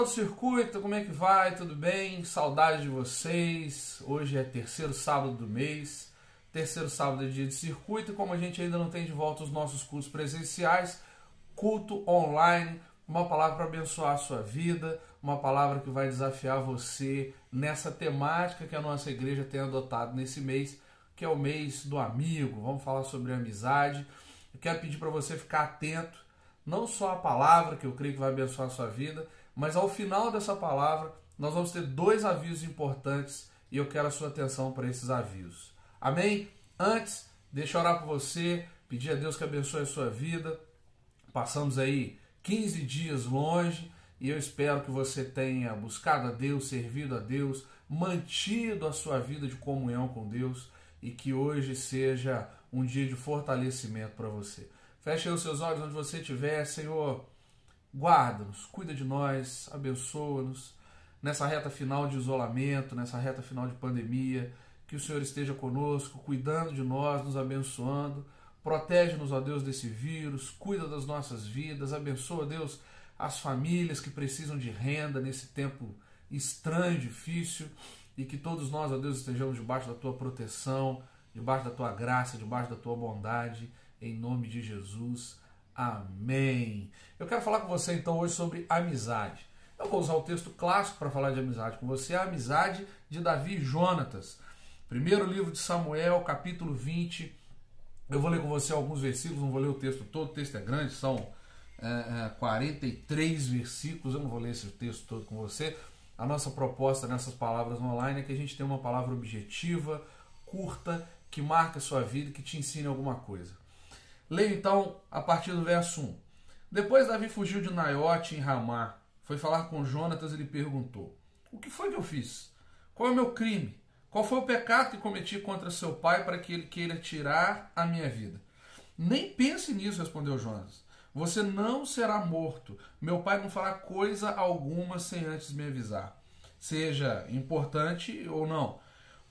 do circuito, como é que vai? Tudo bem? Saudade de vocês. Hoje é terceiro sábado do mês. Terceiro sábado é dia de circuito e como a gente ainda não tem de volta os nossos cultos presenciais, culto online, uma palavra para abençoar a sua vida, uma palavra que vai desafiar você nessa temática que a nossa igreja tem adotado nesse mês, que é o mês do amigo. Vamos falar sobre amizade. Eu quero pedir para você ficar atento, não só à palavra, que eu creio que vai abençoar a sua vida, mas ao final dessa palavra nós vamos ter dois avisos importantes e eu quero a sua atenção para esses avisos. Amém? Antes, deixa eu orar por você, pedir a Deus que abençoe a sua vida. Passamos aí 15 dias longe e eu espero que você tenha buscado a Deus, servido a Deus, mantido a sua vida de comunhão com Deus e que hoje seja um dia de fortalecimento para você. Feche aí os seus olhos onde você estiver, Senhor. Guarda-nos, cuida de nós, abençoa-nos nessa reta final de isolamento, nessa reta final de pandemia, que o Senhor esteja conosco, cuidando de nós, nos abençoando, protege-nos, ó Deus, desse vírus, cuida das nossas vidas, abençoa, Deus, as famílias que precisam de renda nesse tempo estranho, difícil, e que todos nós, ó Deus, estejamos debaixo da Tua proteção, debaixo da Tua graça, debaixo da Tua bondade, em nome de Jesus. Amém. Eu quero falar com você então hoje sobre amizade. Eu vou usar o texto clássico para falar de amizade com você, a amizade de Davi e Jonatas. Primeiro livro de Samuel, capítulo 20. Eu vou ler com você alguns versículos, não vou ler o texto todo, o texto é grande, são 43 versículos, eu não vou ler esse texto todo com você. A nossa proposta nessas palavras online é que a gente tenha uma palavra objetiva, curta, que marque a sua vida e que te ensine alguma coisa. Leio então a partir do verso 1. Depois Davi fugiu de Naiote em Ramá. Foi falar com Jonatas e lhe perguntou: o que foi que eu fiz? Qual é o meu crime? Qual foi o pecado que cometi contra seu pai para que ele queira tirar a minha vida? Nem pense nisso, respondeu Jonatas. Você não será morto. Meu pai não fará coisa alguma sem antes me avisar, seja importante ou não.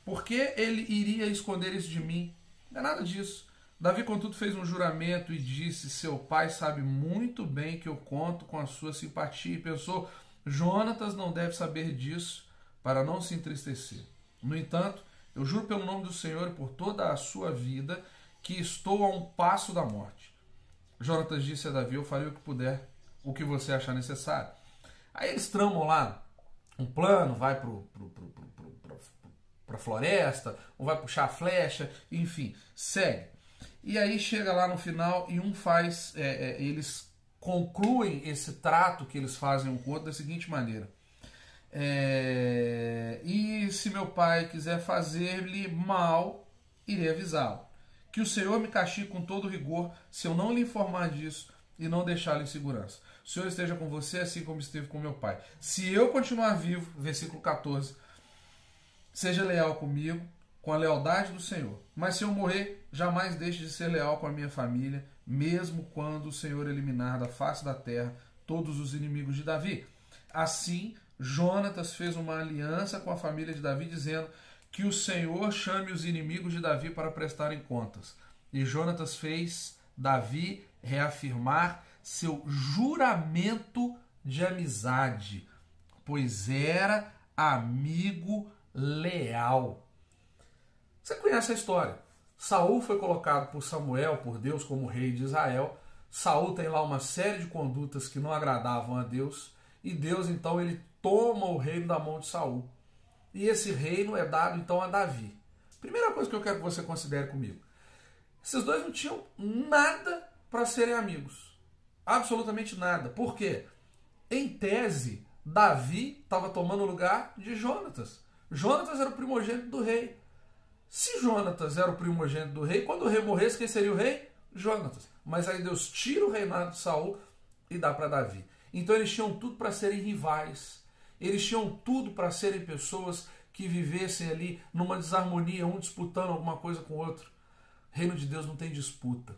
Por que ele iria esconder isso de mim? Não é nada disso. Davi, contudo, fez um juramento e disse: seu pai sabe muito bem que eu conto com a sua simpatia. E pensou: Jonatas não deve saber disso para não se entristecer. No entanto, eu juro pelo nome do Senhor e por toda a sua vida que estou a um passo da morte. Jonatas disse a Davi: eu farei o que puder, o que você achar necessário. Aí eles tramam lá um plano, vai para a floresta, um vai puxar a flecha, enfim, segue. E aí chega lá no final e eles concluem esse trato que eles fazem um com o outro da seguinte maneira: e se meu pai quiser fazer-lhe mal, irei avisá-lo. Que o Senhor me castigue com todo rigor se eu não lhe informar disso e não deixá-lo em segurança. O Senhor esteja com você assim como esteve com meu pai. Se eu continuar vivo, versículo 14, seja leal comigo, com a lealdade do Senhor. Mas se eu morrer, jamais deixe de ser leal com a minha família, mesmo quando o Senhor eliminar da face da terra todos os inimigos de Davi. Assim, Jonatas fez uma aliança com a família de Davi, dizendo que o Senhor chame os inimigos de Davi para prestarem contas. E Jonatas fez Davi reafirmar seu juramento de amizade, pois era amigo leal. Você conhece a história. Saul foi colocado por Samuel, por Deus, como rei de Israel. Saul tem lá uma série de condutas que não agradavam a Deus. E Deus, então, ele toma o reino da mão de Saul. E esse reino é dado, então, a Davi. Primeira coisa que eu quero que você considere comigo. Esses dois não tinham nada para serem amigos. Absolutamente nada. Por quê? Em tese, Davi estava tomando o lugar de Jonatas. Jonatas era o primogênito do rei. Se Jonatas era o primogênito do rei, quando o rei morresse, quem seria o rei? Jonatas. Mas aí Deus tira o reinado de Saul e dá para Davi. Então eles tinham tudo para serem rivais. Eles tinham tudo para serem pessoas que vivessem ali numa desarmonia, um disputando alguma coisa com o outro. Reino de Deus não tem disputa.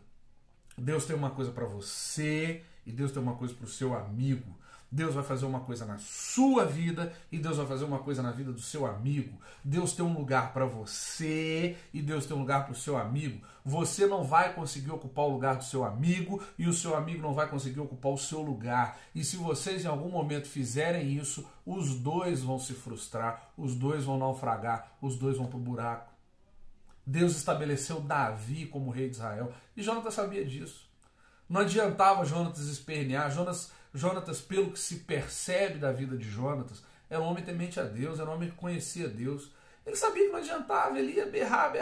Deus tem uma coisa para você e Deus tem uma coisa para o seu amigo. Deus vai fazer uma coisa na sua vida e Deus vai fazer uma coisa na vida do seu amigo. Deus tem um lugar para você e Deus tem um lugar para o seu amigo. Você não vai conseguir ocupar o lugar do seu amigo e o seu amigo não vai conseguir ocupar o seu lugar. E se vocês em algum momento fizerem isso, os dois vão se frustrar, os dois vão naufragar, os dois vão para o buraco. Deus estabeleceu Davi como rei de Israel e Jonatas sabia disso. Não adiantava Jonatas espernear. Jonatas, pelo que se percebe da vida de Jonatas, era um homem temente a Deus, era um homem que conhecia Deus. Ele sabia que não adiantava, ele ia berrar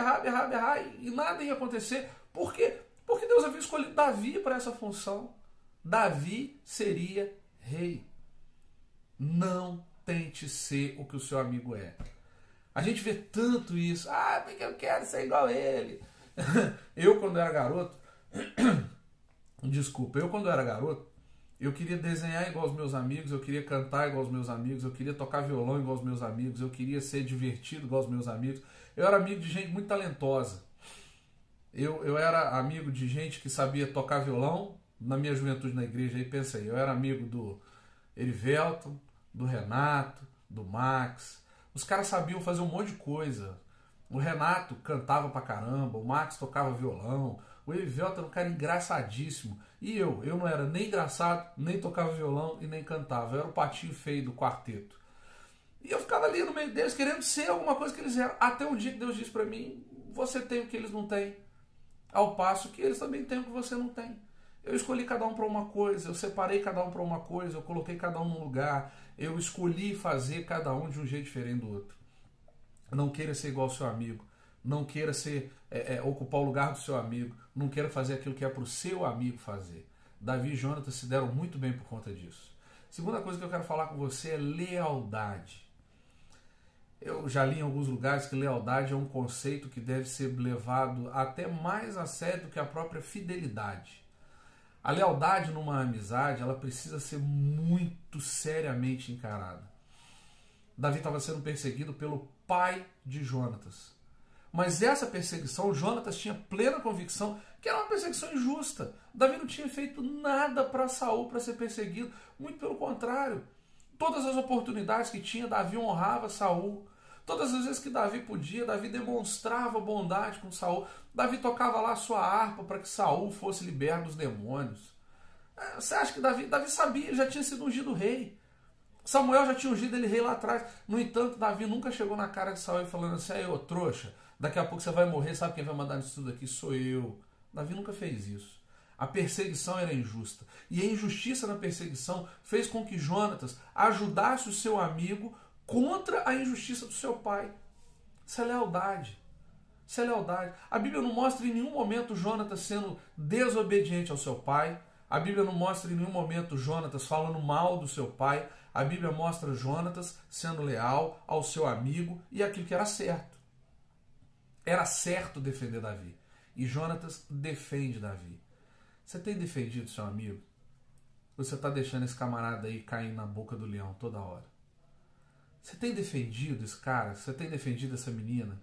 e nada ia acontecer. Por quê? Porque Deus havia escolhido Davi para essa função. Davi seria rei. Não tente ser o que o seu amigo é. A gente vê tanto isso. Ah, porque eu quero ser igual a ele. Eu, quando era garoto... Desculpa, quando era garoto, eu queria desenhar igual aos meus amigos, eu queria cantar igual aos meus amigos, eu queria tocar violão igual aos meus amigos, eu queria ser divertido igual aos meus amigos. Eu era amigo de gente muito talentosa. Eu era amigo de gente que sabia tocar violão na minha juventude na igreja. Aí pensei, eu era amigo do Erivelton, do Renato, do Max. Os caras sabiam fazer um monte de coisa. O Renato cantava pra caramba, o Max tocava violão, o Erivelton era um cara engraçadíssimo. E eu não era nem engraçado, nem tocava violão e nem cantava. Eu era o patinho feio do quarteto. E eu ficava ali no meio deles querendo ser alguma coisa que eles eram. Até um dia que Deus disse pra mim, você tem o que eles não têm. Ao passo que eles também têm o que você não tem. Eu escolhi cada um para uma coisa, eu separei cada um para uma coisa, eu coloquei cada um num lugar, eu escolhi fazer cada um de um jeito diferente do outro. Não queira ser igual ao seu amigo. Não queira ocupar o lugar do seu amigo. Não queira fazer aquilo que é para o seu amigo fazer. Davi e Jonatas se deram muito bem por conta disso. Segunda coisa que eu quero falar com você é lealdade. Eu já li em alguns lugares que lealdade é um conceito que deve ser levado até mais a sério do que a própria fidelidade. A lealdade numa amizade, ela precisa ser muito seriamente encarada. Davi estava sendo perseguido pelo pai de Jonatas. Mas essa perseguição, Jonatas tinha plena convicção que era uma perseguição injusta. Davi não tinha feito nada para Saul para ser perseguido. Muito pelo contrário. Todas as oportunidades que tinha, Davi honrava Saul. Todas as vezes que Davi podia, Davi demonstrava bondade com Saul. Davi tocava lá a sua harpa para que Saul fosse liberto dos demônios. Você acha que Davi sabia, ele já tinha sido ungido rei. Samuel já tinha ungido ele rei lá atrás. No entanto, Davi nunca chegou na cara de Saul falando assim, aí, ô trouxa, daqui a pouco você vai morrer, sabe quem vai mandar nisso tudo aqui? Sou eu. Davi nunca fez isso. A perseguição era injusta. E a injustiça na perseguição fez com que Jonatas ajudasse o seu amigo contra a injustiça do seu pai. Isso é lealdade. Isso é lealdade. A Bíblia não mostra em nenhum momento Jonatas sendo desobediente ao seu pai. A Bíblia não mostra em nenhum momento Jonatas falando mal do seu pai. A Bíblia mostra Jonatas sendo leal ao seu amigo e aquilo que era certo. Era certo defender Davi. E Jonatas defende Davi. Você tem defendido seu amigo? Ou você está deixando esse camarada aí cair na boca do leão toda hora? Você tem defendido esse cara? Você tem defendido essa menina?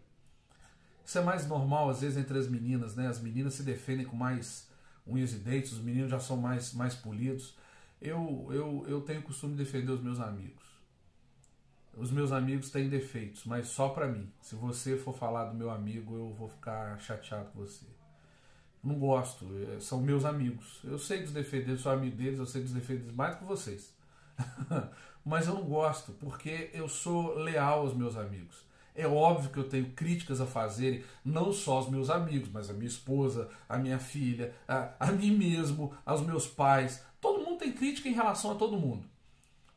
Isso é mais normal às vezes entre as meninas, né? As meninas se defendem com mais unhas e dentes, os meninos já são mais polidos. Eu tenho o costume de defender os meus amigos. Os meus amigos têm defeitos, mas só pra mim. Se você for falar do meu amigo, eu vou ficar chateado com você. Não gosto, são meus amigos. Eu sei dos defeitos deles, sou amigo deles, eu sei dos defeitos deles mais que vocês. Mas eu não gosto, porque eu sou leal aos meus amigos. É óbvio que eu tenho críticas a fazer, não só aos meus amigos, mas a minha esposa, a minha filha, a mim mesmo, aos meus pais. Todo mundo tem crítica em relação a todo mundo.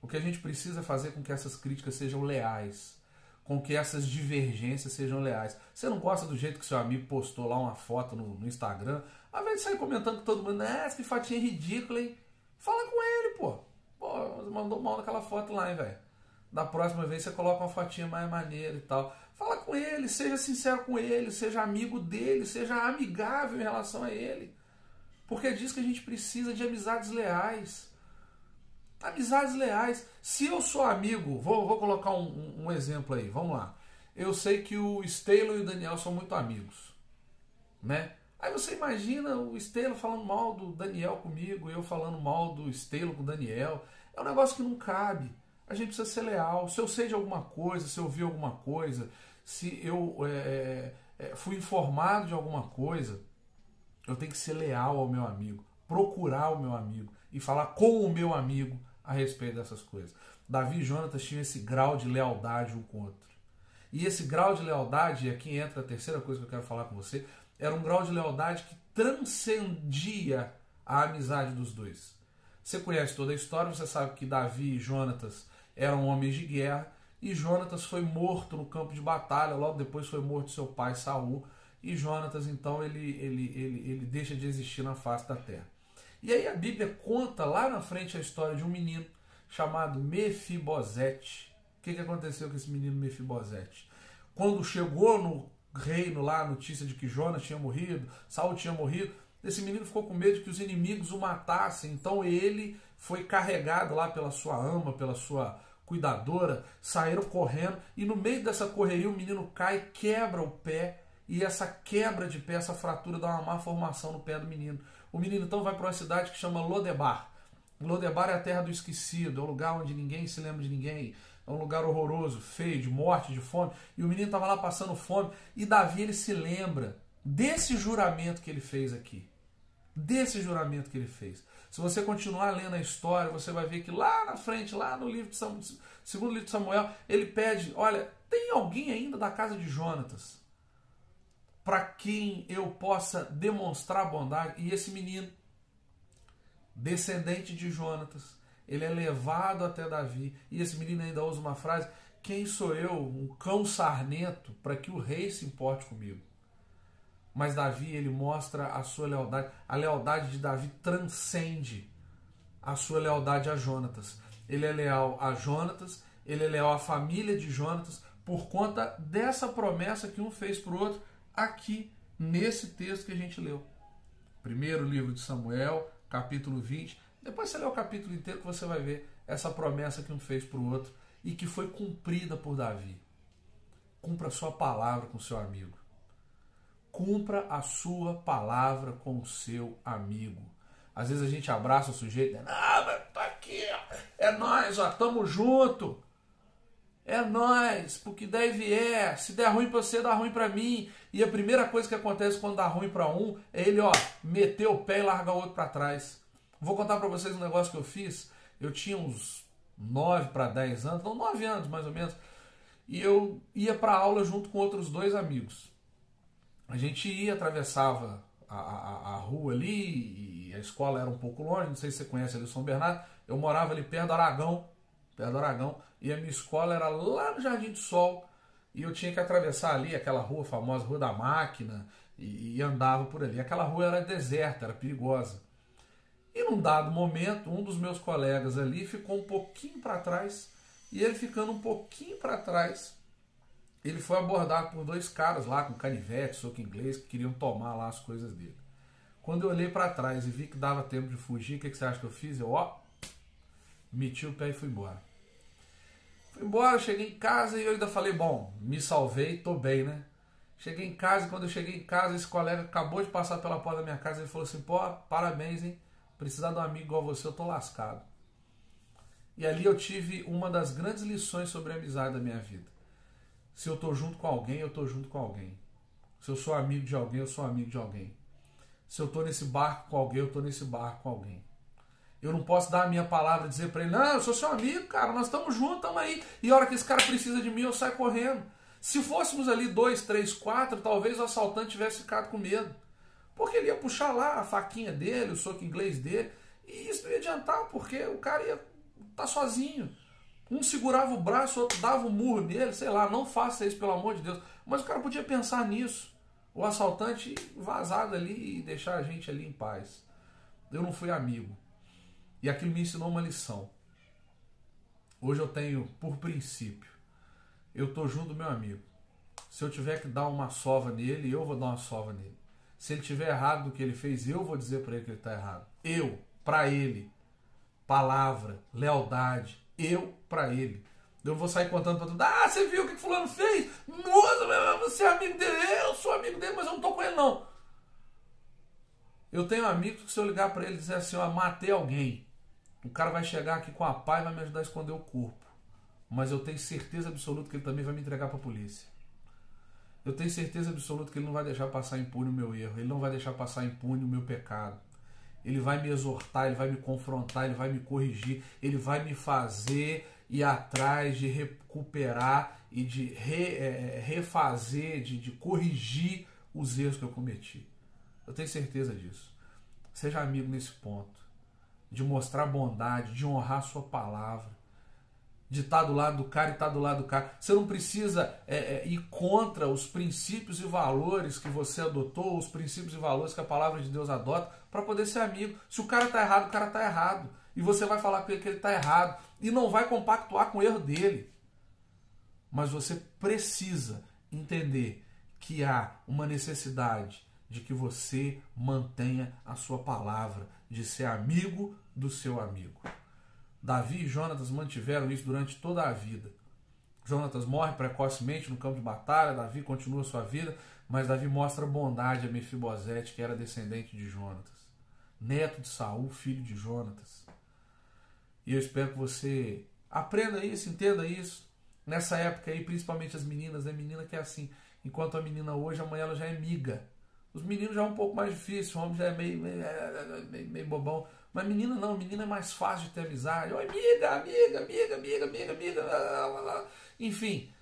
O que a gente precisa é fazer com que essas críticas sejam leais, com que essas divergências sejam leais. Você não gosta do jeito que seu amigo postou lá uma foto no Instagram, ao invés de sair comentando com todo mundo, que fotinha ridícula, hein? Fala com ele, pô. Pô, mandou mal naquela foto lá, hein, velho. Da próxima vez você coloca uma fotinha mais maneira e tal. Fala com ele, seja sincero com ele, seja amigo dele, seja amigável em relação a ele. Porque é disso que a gente precisa, de amizades leais. Amizades leais. Se eu sou amigo, vou colocar um exemplo aí, vamos lá. Eu sei que o Stelo e o Daniel são muito amigos, né? Aí você imagina o Stelo falando mal do Daniel comigo, eu falando mal do Stelo com o Daniel. É um negócio que não cabe. A gente precisa ser leal. Se eu sei de alguma coisa, se eu vi alguma coisa, se eu fui informado de alguma coisa, eu tenho que ser leal ao meu amigo, procurar o meu amigo e falar com o meu amigo a respeito dessas coisas. Davi e Jonatas tinham esse grau de lealdade um com o outro. E esse grau de lealdade, e aqui entra a terceira coisa que eu quero falar com você, era um grau de lealdade que transcendia a amizade dos dois. Você conhece toda a história, você sabe que Davi e Jonatas eram homens de guerra, e Jonatas foi morto no campo de batalha, logo depois foi morto seu pai Saul, e Jonatas então ele deixa de existir na face da terra. E aí a Bíblia conta lá na frente a história de um menino chamado Mefibosete. O que aconteceu com esse menino Mefibosete? Quando chegou no reino lá a notícia de que Jonas tinha morrido, Saul tinha morrido, esse menino ficou com medo de que os inimigos o matassem, então ele foi carregado lá pela sua ama, pela sua cuidadora, saíram correndo, e no meio dessa correria o menino cai, quebra o pé, e essa quebra de pé, essa fratura dá uma má formação no pé do menino. O menino então vai para uma cidade que chama Lodebar. Lodebar é a terra do esquecido, é um lugar onde ninguém se lembra de ninguém, é um lugar horroroso, feio, de morte, de fome, e o menino estava lá passando fome, e Davi ele se lembra desse juramento que ele fez aqui. Desse juramento que ele fez. Se você continuar lendo a história, você vai ver que lá na frente, lá no livro de segundo livro de Samuel, ele pede, olha, tem alguém ainda da casa de Jonatas para quem eu possa demonstrar bondade? E esse menino, descendente de Jonatas, ele é levado até Davi, e esse menino ainda usa uma frase, quem sou eu, um cão sarnento, para que o rei se importe comigo? Mas Davi, ele mostra a sua lealdade. A lealdade de Davi transcende a sua lealdade a Jonatas. Ele é leal a Jonatas, ele é leal à família de Jonatas, por conta dessa promessa que um fez para o outro, aqui, nesse texto que a gente leu. Primeiro livro de Samuel, capítulo 20. Depois você lê o capítulo inteiro que você vai ver essa promessa que um fez para o outro e que foi cumprida por Davi. Cumpra a sua palavra com o seu amigo. Cumpra a sua palavra com o seu amigo. Às vezes a gente abraça o sujeito, mas tá aqui, ó, é nós, ó, tamo junto. É nós, porque daí vier, se der ruim pra você, dá ruim pra mim. E a primeira coisa que acontece quando dá ruim pra um é ele, ó, meter o pé e largar o outro pra trás. Vou contar pra vocês um negócio que eu fiz. Eu tinha uns 9 para 10 anos, não, 9 anos mais ou menos, e eu ia pra aula junto com outros dois amigos. A gente ia, atravessava a rua ali, e a escola era um pouco longe, não sei se você conhece ali o São Bernardo, eu morava ali perto do Aragão, e a minha escola era lá no Jardim do Sol, e eu tinha que atravessar ali aquela rua famosa, Rua da Máquina, e andava por ali. Aquela rua era deserta, era perigosa. E num dado momento, um dos meus colegas ali ficou um pouquinho para trás, e ele ficando um pouquinho para trás, ele foi abordado por dois caras lá com canivete, soco inglês, que queriam tomar lá as coisas dele. Quando eu olhei para trás e vi que dava tempo de fugir, o que você acha que eu fiz? Eu, meti o pé e fui embora. Fui embora, cheguei em casa e eu ainda falei, bom, me salvei, tô bem, né? Cheguei em casa e quando eu cheguei em casa, esse colega acabou de passar pela porta da minha casa e ele falou assim, pô, parabéns, hein? Precisar de um amigo igual você, eu tô lascado. E ali eu tive uma das grandes lições sobre a amizade da minha vida. Se eu estou junto com alguém, eu estou junto com alguém. Se eu sou amigo de alguém, eu sou amigo de alguém. Se eu estou nesse barco com alguém, eu estou nesse barco com alguém. Eu não posso dar a minha palavra e dizer para ele, não, eu sou seu amigo, cara, nós estamos juntos, estamos aí. E a hora que esse cara precisa de mim, eu saio correndo. Se fôssemos ali 2, 3, 4, talvez o assaltante tivesse ficado com medo. Porque ele ia puxar lá a faquinha dele, o soco inglês dele, e isso não ia adiantar, porque o cara ia estar sozinho. Um segurava o braço, o outro dava um murro nele, sei lá, não faça isso, pelo amor de Deus. Mas o cara podia pensar nisso. O assaltante vazar dali e deixar a gente ali em paz. Eu não fui amigo. E aquilo me ensinou uma lição. Hoje eu tenho, por princípio, eu estou junto do meu amigo. Se eu tiver que dar uma sova nele, eu vou dar uma sova nele. Se ele tiver errado do que ele fez, eu vou dizer para ele que ele está errado. Eu, para ele. Palavra, lealdade. Eu para ele. Eu vou sair contando para todo mundo. Você viu o que fulano fez? Nossa, você é amigo dele. Eu sou amigo dele, mas eu não estou com ele não. Eu tenho um amigo que se eu ligar para ele e dizer assim, matei alguém. O cara vai chegar aqui com a pá e vai me ajudar a esconder o corpo. Mas eu tenho certeza absoluta que ele também vai me entregar para a polícia. Eu tenho certeza absoluta que ele não vai deixar passar impune o meu erro. Ele não vai deixar passar impune o meu pecado. Ele vai me exortar, ele vai me confrontar, ele vai me corrigir. Ele vai me fazer ir atrás de recuperar e de refazer, de corrigir os erros que eu cometi. Eu tenho certeza disso. Seja amigo nesse ponto. De mostrar bondade, de honrar a sua palavra. De estar do lado do cara e estar do lado do cara. Você não precisa ir contra os princípios e valores que você adotou, os princípios e valores que a palavra de Deus adota, para poder ser amigo. Se o cara está errado, o cara está errado. E você vai falar com ele que ele está errado. E não vai compactuar com o erro dele. Mas você precisa entender que há uma necessidade de que você mantenha a sua palavra, de ser amigo do seu amigo. Davi e Jonatas mantiveram isso durante toda a vida. Jonatas morre precocemente no campo de batalha, Davi continua sua vida, mas Davi mostra bondade a Mefibosete, que era descendente de Jonatas, neto de Saul, filho de Jonatas. E eu espero que você aprenda isso, entenda isso. Nessa época aí, principalmente as meninas, né? Menina que é assim, enquanto a menina hoje, amanhã ela já é miga. Os meninos já é um pouco mais difícil, o homem já é meio bobão. Mas menina não, menina é mais fácil de ter amizade. Oi, amiga. Enfim,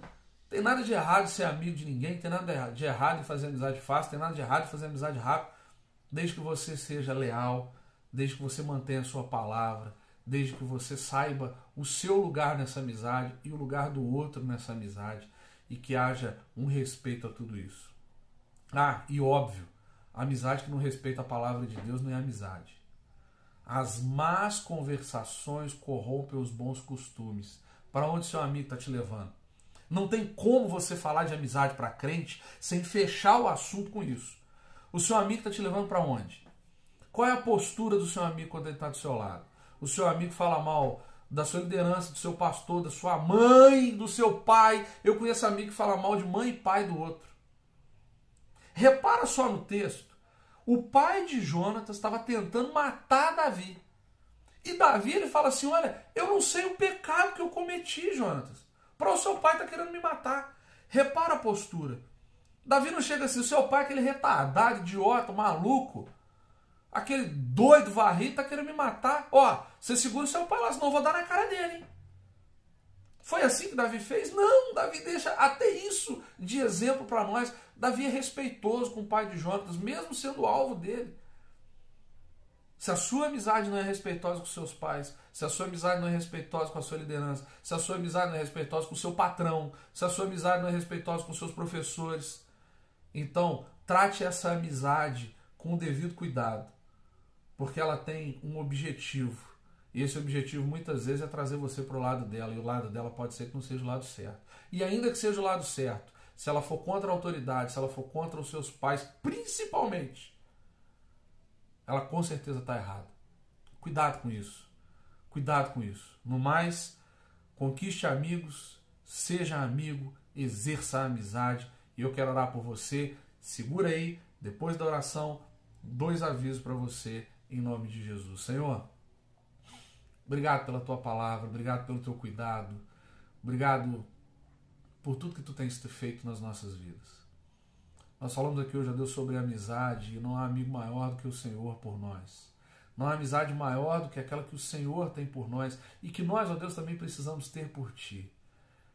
tem nada de errado em ser amigo de ninguém, tem nada de errado em fazer amizade fácil, tem nada de errado em fazer amizade rápido, desde que você seja leal, desde que você mantenha a sua palavra, desde que você saiba o seu lugar nessa amizade e o lugar do outro nessa amizade, e que haja um respeito a tudo isso. Ah, e óbvio, a amizade que não respeita a palavra de Deus não é amizade. As más conversações corrompem os bons costumes. Para onde seu amigo está te levando? Não tem como você falar de amizade para crente sem fechar o assunto com isso. O seu amigo está te levando para onde? Qual é a postura do seu amigo quando ele está do seu lado? O seu amigo fala mal da sua liderança, do seu pastor, da sua mãe, do seu pai. Eu conheço amigo que fala mal de mãe e pai do outro. Repara só no texto. O pai de Jonatas estava tentando matar Davi. E Davi ele fala assim, olha, eu não sei o pecado que eu cometi, Jonatas. Para o seu pai está querendo me matar. Repara a postura. Davi não chega assim, o seu pai é aquele retardado, idiota, maluco, aquele doido varrido, está querendo me matar. Ó, você segura o seu pai lá, senão eu vou dar na cara dele, hein? Foi assim que Davi fez? Não, Davi deixa até isso de exemplo para nós. Davi é respeitoso com o pai de Jonatas, mesmo sendo alvo dele. Se a sua amizade não é respeitosa com seus pais, se a sua amizade não é respeitosa com a sua liderança, se a sua amizade não é respeitosa com o seu patrão, se a sua amizade não é respeitosa com seus professores, então trate essa amizade com o devido cuidado, porque ela tem um objetivo. E esse objetivo muitas vezes é trazer você para o lado dela, e o lado dela pode ser que não seja o lado certo. E ainda que seja o lado certo, se ela for contra a autoridade, se ela for contra os seus pais, principalmente, ela com certeza está errada. Cuidado com isso. Cuidado com isso. No mais, conquiste amigos, seja amigo, exerça a amizade. E eu quero orar por você. Segura aí, depois da oração, 2 avisos para você, em nome de Jesus. Senhor, obrigado pela tua palavra, obrigado pelo teu cuidado, obrigado por tudo que tu tens feito nas nossas vidas. Nós falamos aqui hoje, ó Deus, sobre amizade, e não há amigo maior do que o Senhor por nós. Não há amizade maior do que aquela que o Senhor tem por nós e que nós, ó Deus, também precisamos ter por Ti.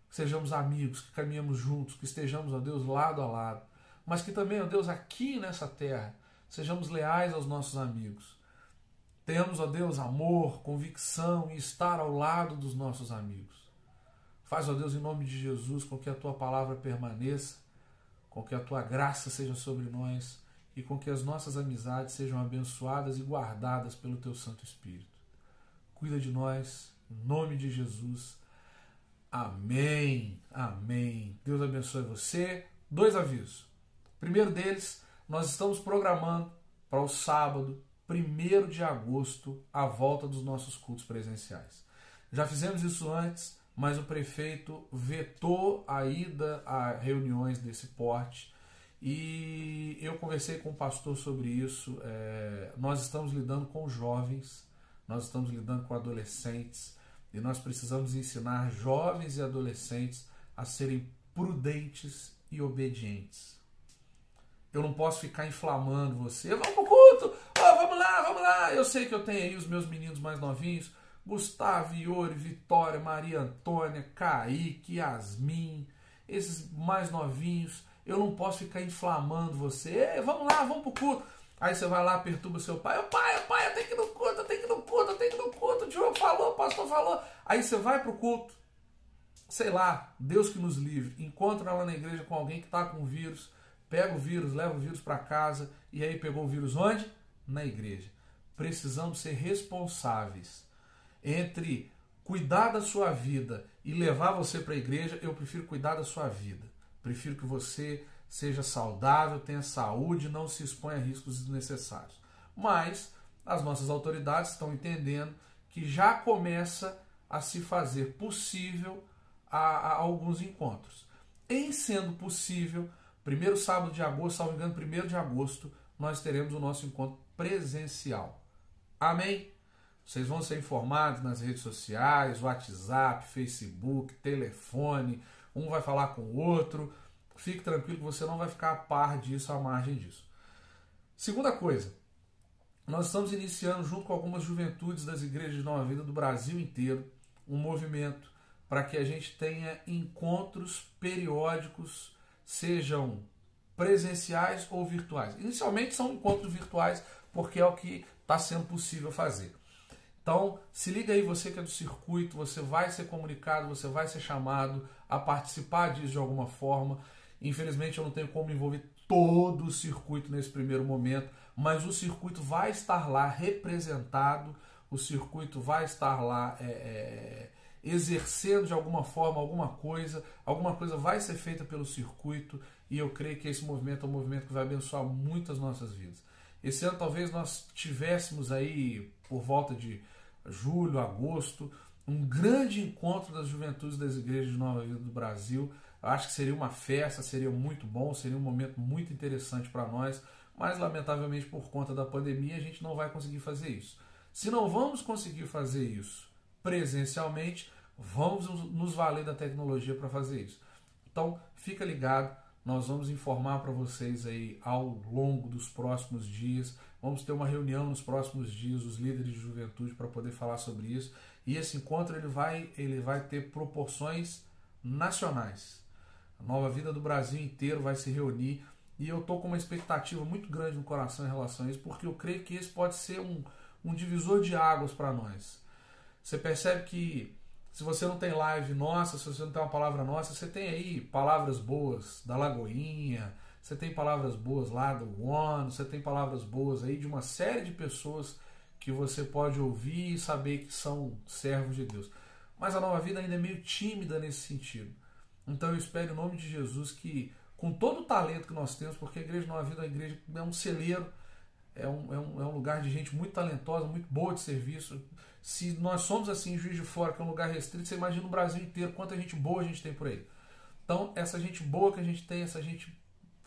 Que sejamos amigos, que caminhemos juntos, que estejamos, ó Deus, lado a lado, mas que também, ó Deus, aqui nessa terra, sejamos leais aos nossos amigos. Tenhamos, ó Deus, amor, convicção e estar ao lado dos nossos amigos. Faz, ó Deus, em nome de Jesus, com que a Tua palavra permaneça, com que a Tua graça seja sobre nós e com que as nossas amizades sejam abençoadas e guardadas pelo Teu Santo Espírito. Cuida de nós, em nome de Jesus. Amém. Amém. Deus abençoe você. 2 avisos. Primeiro deles, nós estamos programando para o sábado, 1º de agosto, a volta dos nossos cultos presenciais. Já fizemos isso antes, mas o prefeito vetou a ida a reuniões desse porte e eu conversei com o pastor sobre isso. Nós estamos lidando com jovens, nós estamos lidando com adolescentes e nós precisamos ensinar jovens e adolescentes a serem prudentes e obedientes. Eu não posso ficar inflamando você. Vamos pro culto! Oh, vamos lá, vamos lá! Eu sei que eu tenho aí os meus meninos mais novinhos, Gustavo, Iori, Vitória, Maria Antônia, Kaique, Yasmin, esses mais novinhos. Eu não posso ficar inflamando você. Ei, vamos lá, vamos pro culto. Aí você vai lá, perturba seu pai. Pai, eu tenho que ir no culto, eu tenho que ir no culto, eu tenho que ir no culto. O Diogo falou, o pastor falou. Aí você vai pro culto. Sei lá, Deus que nos livre. Encontra lá na igreja com alguém que está com vírus. Pega o vírus, leva o vírus para casa. E aí pegou o vírus onde? Na igreja. Precisamos ser responsáveis. Entre cuidar da sua vida e levar você para a igreja, eu prefiro cuidar da sua vida. Prefiro que você seja saudável, tenha saúde, não se exponha a riscos desnecessários. Mas as nossas autoridades estão entendendo que já começa a se fazer possível a alguns encontros. Em sendo possível, primeiro sábado de agosto, salvo engano, 1º de agosto, nós teremos o nosso encontro presencial. Amém? Vocês vão ser informados nas redes sociais, WhatsApp, Facebook, telefone, um vai falar com o outro. Fique tranquilo que você não vai ficar a par disso, à margem disso. Segunda coisa, nós estamos iniciando, junto com algumas juventudes das igrejas de Nova Vida do Brasil inteiro, um movimento para que a gente tenha encontros periódicos, sejam presenciais ou virtuais. Inicialmente são encontros virtuais, porque é o que está sendo possível fazer. Então, se liga aí, você que é do circuito, você vai ser comunicado, você vai ser chamado a participar disso de alguma forma. Infelizmente, eu não tenho como envolver todo o circuito nesse primeiro momento, mas o circuito vai estar lá representado, o circuito vai estar lá exercendo de alguma forma alguma coisa vai ser feita pelo circuito, e eu creio que esse movimento é um movimento que vai abençoar muito as nossas vidas. Esse ano talvez nós tivéssemos aí, por volta de julho, agosto, um grande encontro das juventudes das igrejas de Nova Vida do Brasil. Eu acho que seria uma festa, seria muito bom, seria um momento muito interessante para nós, mas lamentavelmente por conta da pandemia a gente não vai conseguir fazer isso. Se não vamos conseguir fazer isso presencialmente, vamos nos valer da tecnologia para fazer isso. Então, fica ligado, nós vamos informar para vocês aí ao longo dos próximos dias. Vamos ter uma reunião nos próximos dias, os líderes de juventude, para poder falar sobre isso. E esse encontro ele vai ter proporções nacionais. A Nova Vida do Brasil inteiro vai se reunir, e eu estou com uma expectativa muito grande no coração em relação a isso, porque eu creio que esse pode ser um divisor de águas para nós. Você percebe que se você não tem live nossa, se você não tem uma palavra nossa, você tem aí palavras boas da Lagoinha, você tem palavras boas lá do One, você tem palavras boas aí de uma série de pessoas que você pode ouvir e saber que são servos de Deus. Mas a Nova Vida ainda é meio tímida nesse sentido. Então eu espero em nome de Jesus que, com todo o talento que nós temos, porque a Igreja Nova Vida é um celeiro, é um lugar de gente muito talentosa, muito boa de serviço. Se nós somos assim em Juiz de Fora, que é um lugar restrito, você imagina no Brasil inteiro quanta gente boa a gente tem por aí. Então essa gente boa que a gente tem, essa gente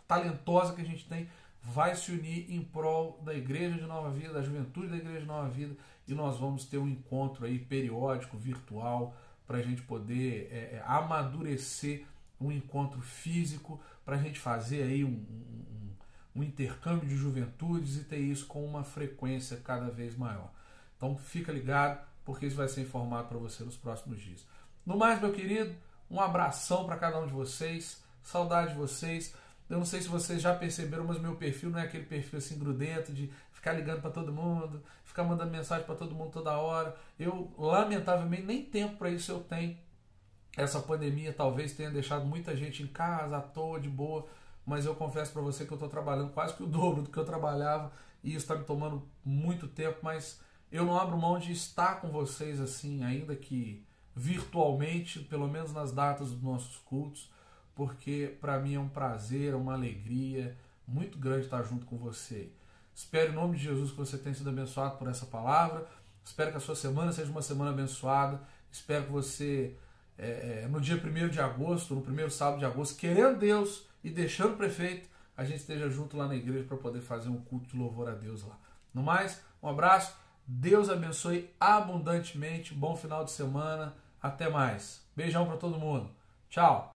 talentosa que a gente tem, vai se unir em prol da Igreja de Nova Vida, da juventude da Igreja de Nova Vida, e nós vamos ter um encontro aí periódico, virtual, para a gente poder amadurecer um encontro físico, para a gente fazer aí um intercâmbio de juventudes e ter isso com uma frequência cada vez maior. Então fica ligado, porque isso vai ser informado para você nos próximos dias. No mais, meu querido, um abração para cada um de vocês, saudade de vocês. Eu não sei se vocês já perceberam, mas meu perfil não é aquele perfil assim grudento de ficar ligando para todo mundo, ficar mandando mensagem para todo mundo toda hora. Eu, lamentavelmente, nem tempo para isso eu tenho. Essa pandemia talvez tenha deixado muita gente em casa, à toa, de boa, mas eu confesso para você que eu estou trabalhando quase que o dobro do que eu trabalhava, e isso está me tomando muito tempo, mas eu não abro mão de estar com vocês assim, ainda que virtualmente, pelo menos nas datas dos nossos cultos, porque para mim é um prazer, é uma alegria muito grande estar junto com você. Espero em nome de Jesus que você tenha sido abençoado por essa palavra, espero que a sua semana seja uma semana abençoada, espero que você, no dia 1º de agosto, no primeiro sábado de agosto, querendo Deus e deixando o prefeito, a gente esteja junto lá na igreja para poder fazer um culto de louvor a Deus lá. No mais, um abraço, Deus abençoe abundantemente. Bom final de semana. Até mais. Beijão para todo mundo. Tchau.